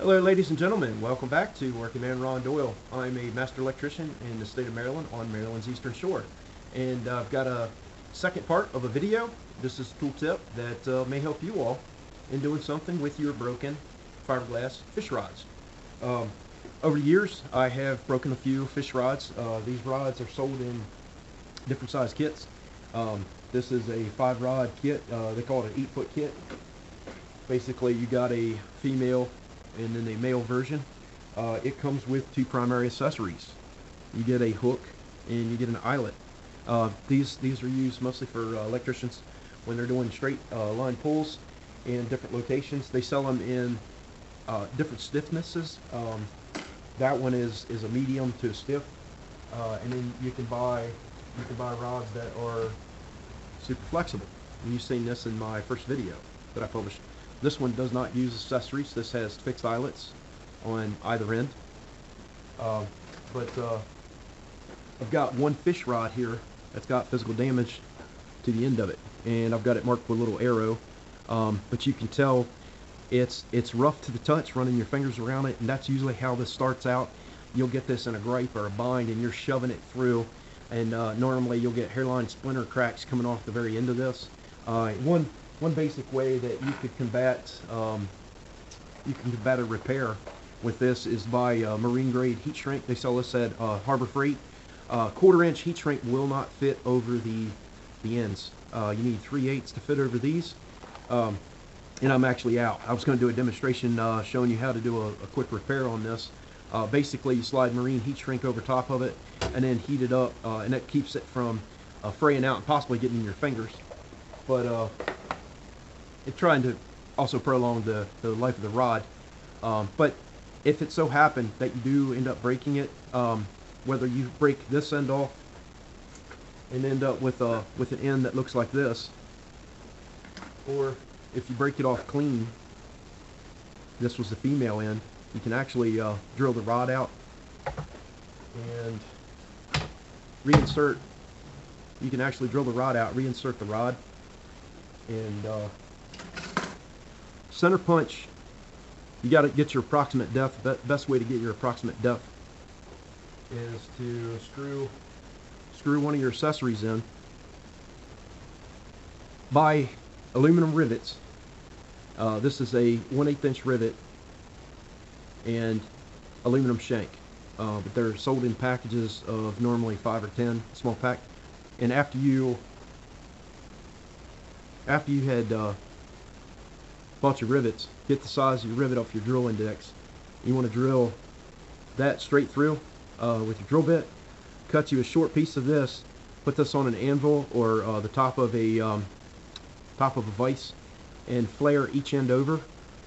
Hello ladies and gentlemen, welcome back to Working Man Ron Doyle. I'm a master electrician in the state of Maryland on Maryland's Eastern Shore. And I've got a second part of a video. This is a tool tip that may help you all in doing something with your broken fiberglass fish rods. Over the years I have broken a few fish rods. These rods are sold in different size kits. This is a 5-rod kit. They call it an 8-foot kit. Basically you got a female and then a male version. It comes with 2 primary accessories. You get a hook and you get an eyelet. These are used mostly for electricians when they're doing straight line pulls in different locations. They sell them in different stiffnesses. That one is a medium to a stiff, and then you can buy rods that are super flexible. And you've seen this in my first video that I published. This one does not use accessories. This has fixed eyelets on either end. But I've got one fish rod here that's got physical damage to the end of it, and I've got it marked with a little arrow. But you can tell it's rough to the touch, running your fingers around it, and that's usually how this starts out. You'll get this in a gripe or a bind, and you're shoving it through, and normally you'll get hairline splinter cracks coming off the very end of this. One basic way that you could combat a repair with this is by marine grade heat shrink. They sell this at Harbor Freight. 1/4-inch heat shrink will not fit over the ends. You need 3/8 to fit over these. And I'm actually out. I was going to do a demonstration showing you how to do a quick repair on this. Basically, you slide marine heat shrink over top of it and then heat it up, and that keeps it from fraying out and possibly getting in your fingers. But it's trying to also prolong the life of the rod. But if it so happened that you do end up breaking it, whether you break this end off and end up with an end that looks like this, or if you break it off clean, this was the female end, you can actually drill the rod out and reinsert. You can actually drill the rod out, reinsert the rod, and center punch. You got to get your approximate depth. Best way to get your approximate depth is to screw one of your accessories in. Buy aluminum rivets. This is a 1/8-inch rivet and aluminum shank, but they're sold in packages of normally 5 or 10, small pack. And after you had bought your rivets, get the size of your rivet off your drill index. You want to drill that straight through with your drill bit. Cut you a short piece of this, put this on an anvil or the top of a vise, and flare each end over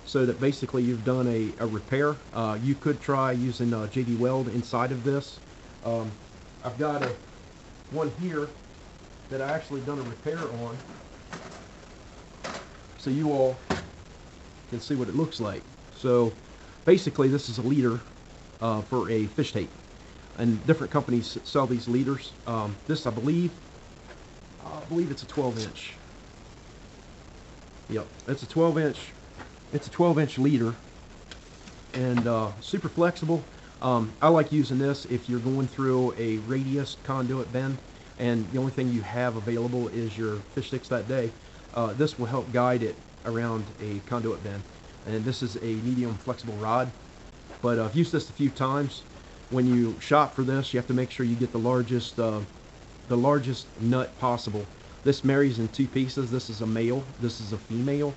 so that basically you've done a repair. You could try using JD Weld inside of this. I've got one here that I actually done a repair on, so you all can see what it looks like. So basically this is a leader for a fish tape, and different companies sell these leaders. This I believe it's a 12-inch. Yep, it's a 12-inch. It's a 12-inch leader, and super flexible. I like using this if you're going through a radius conduit bend and the only thing you have available is your fish sticks that day. This will help guide it around a conduit bend. And this is a medium flexible rod, but I've used this a few times. When you shop for this, you have to make sure you get the largest nut possible. This marries in 2 pieces. This is a male, this is a female.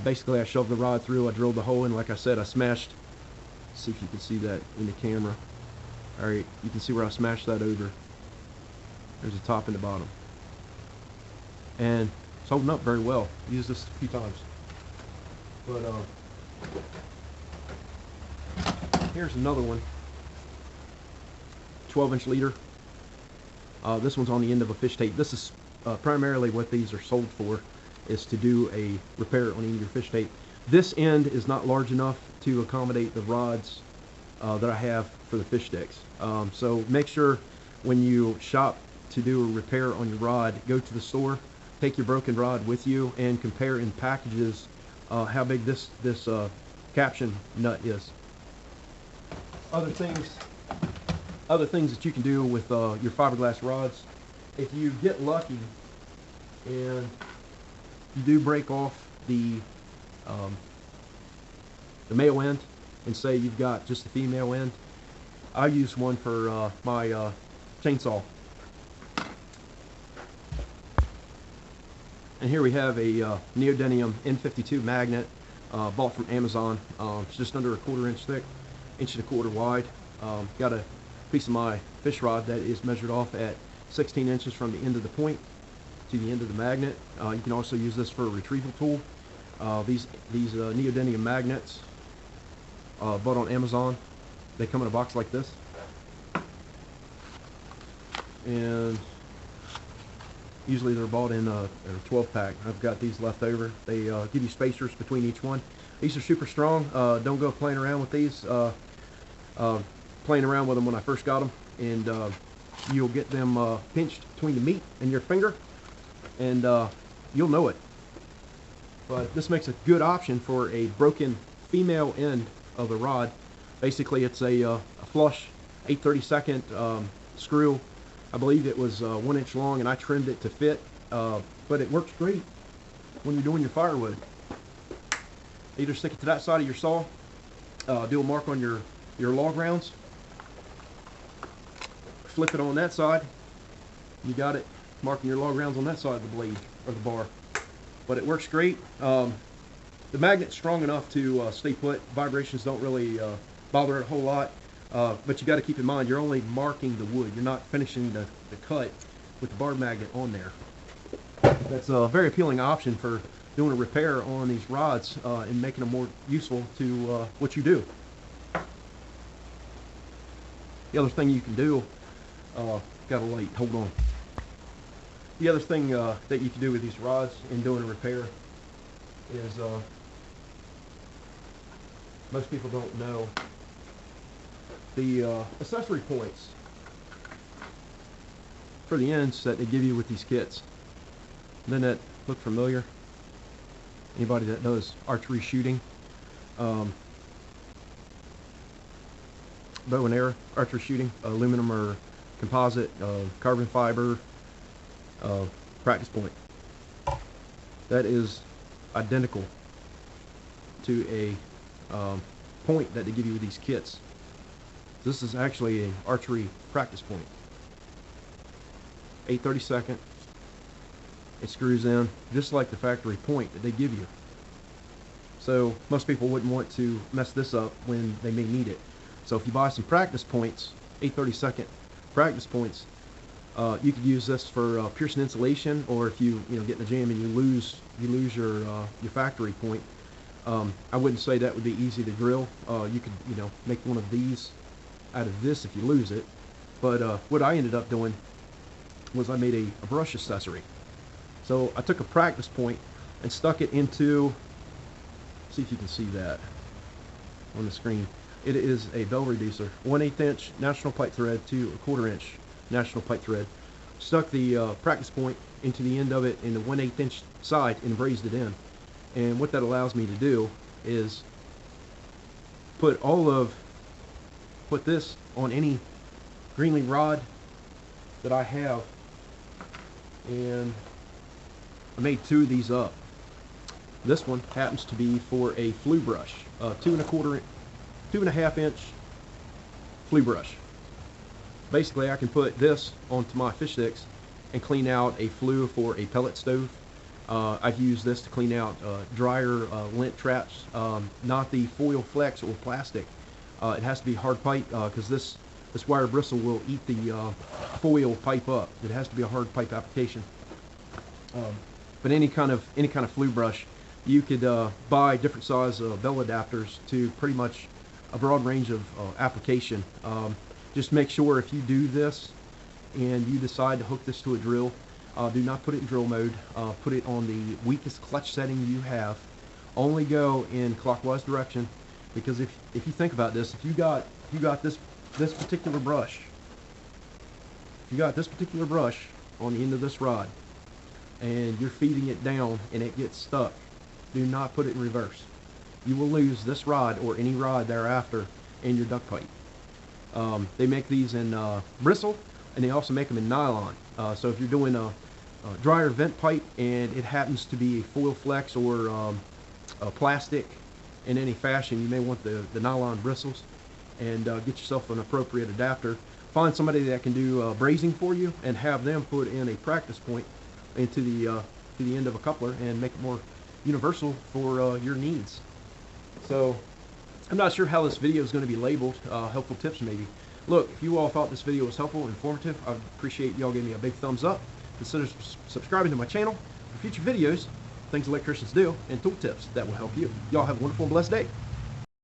Basically I shoved the rod through, I drilled the hole in, like I said, I smashed, see if you can see that in the camera. Alright, you can see where I smashed that over. There's the top and the bottom. And it's holding up very well. Used this a few times. But here's another one. 12-inch leader. This one's on the end of a fish tape. This is primarily what these are sold for, is to do a repair on any of your fish tape. This end is not large enough to accommodate the rods that I have for the fish sticks. So make sure when you shop to do a repair on your rod, go to the store, take your broken rod with you, and compare in packages how big this caption nut is. Other things that you can do with your fiberglass rods, if you get lucky and you do break off the male end, and say you've got just the female end, I use one for my chainsaw. And here we have a neodymium N52 magnet bought from Amazon. It's just under a 1/4 inch thick, 1.25 inches wide. Got a piece of my fish rod that is measured off at 16 inches from the end of the point to the end of the magnet. You can also use this for a retrieval tool. These neodymium magnets bought on Amazon, they come in a box like this, and usually they're bought in a 12 pack. I've got these left over. They give you spacers between each one. These are super strong. Don't go playing around with these. Playing around with them when I first got them, and you'll get them pinched between the meat and your finger, and you'll know it. But this makes a good option for a broken female end of the rod. Basically, it's a flush 8/32 screw. I believe it was 1 inch long, and I trimmed it to fit, but it works great when you're doing your firewood. Either stick it to that side of your saw, do a mark on your log rounds, flip it on that side, you got it, marking your log rounds on that side of the blade or the bar. But it works great. The magnet's strong enough to stay put. Vibrations don't really bother it a whole lot. But you got to keep in mind, you're only marking the wood. You're not finishing the cut with the bar magnet on there. That's a very appealing option for doing a repair on these rods and making them more useful to what you do. The other thing you can do, got a light, hold on. The other thing that you can do with these rods in doing a repair is, most people don't know, the accessory points for the ends that they give you with these kits. Doesn't that look familiar? Anybody that knows archery shooting, bow and arrow archery shooting, aluminum or composite, carbon fiber, practice point. That is identical to a point that they give you with these kits. This is actually an archery practice point. 8/32. It screws in just like the factory point that they give you. So most people wouldn't want to mess this up when they may need it. So if you buy some practice points, 8/32 practice points, you could use this for piercing insulation, or if you get in a jam and you lose your factory point. I wouldn't say that would be easy to drill. You could make one of these out of this if you lose it. But what I ended up doing was I made a brush accessory. So I took a practice point and stuck it into, see if you can see that on the screen. It is a bell reducer, 1/8 inch national pipe thread to a 1/4 inch national pipe thread. Stuck the practice point into the end of it in the 1/8 inch side and brazed it in. And what that allows me to do is put this on any Greenlee rod that I have, and I made 2 of these up. This one happens to be for a flue brush, 2.5 inch flue brush. Basically, I can put this onto my fish sticks and clean out a flue for a pellet stove. I've used this to clean out dryer lint traps, not the foil flex or plastic. It has to be hard pipe because this wire bristle will eat the foil pipe up. It has to be a hard pipe application. But any kind of flue brush, you could buy different size bell adapters to pretty much a broad range of application. Just make sure if you do this and you decide to hook this to a drill, do not put it in drill mode. Put it on the weakest clutch setting you have. Only go in clockwise direction, because if you think about this, if you got this particular brush, if you got this particular brush on the end of this rod and you're feeding it down and it gets stuck, do not put it in reverse. you will lose this rod or any rod thereafter in your duct pipe. They make these in bristle, and they also make them in nylon. So if you're doing a dryer vent pipe and it happens to be a foil flex or a plastic in any fashion, you may want the nylon bristles, and get yourself an appropriate adapter. Find somebody that can do brazing for you, and have them put in a practice point into the end of a coupler and make it more universal for your needs. So I'm not sure how this video is going to be labeled. Helpful tips maybe. Look, if you all thought this video was helpful and informative, I'd appreciate y'all giving me a big thumbs up. Consider subscribing to my channel for future videos, things electricians do, and tool tips that will help you. Y'all have a wonderful and blessed day.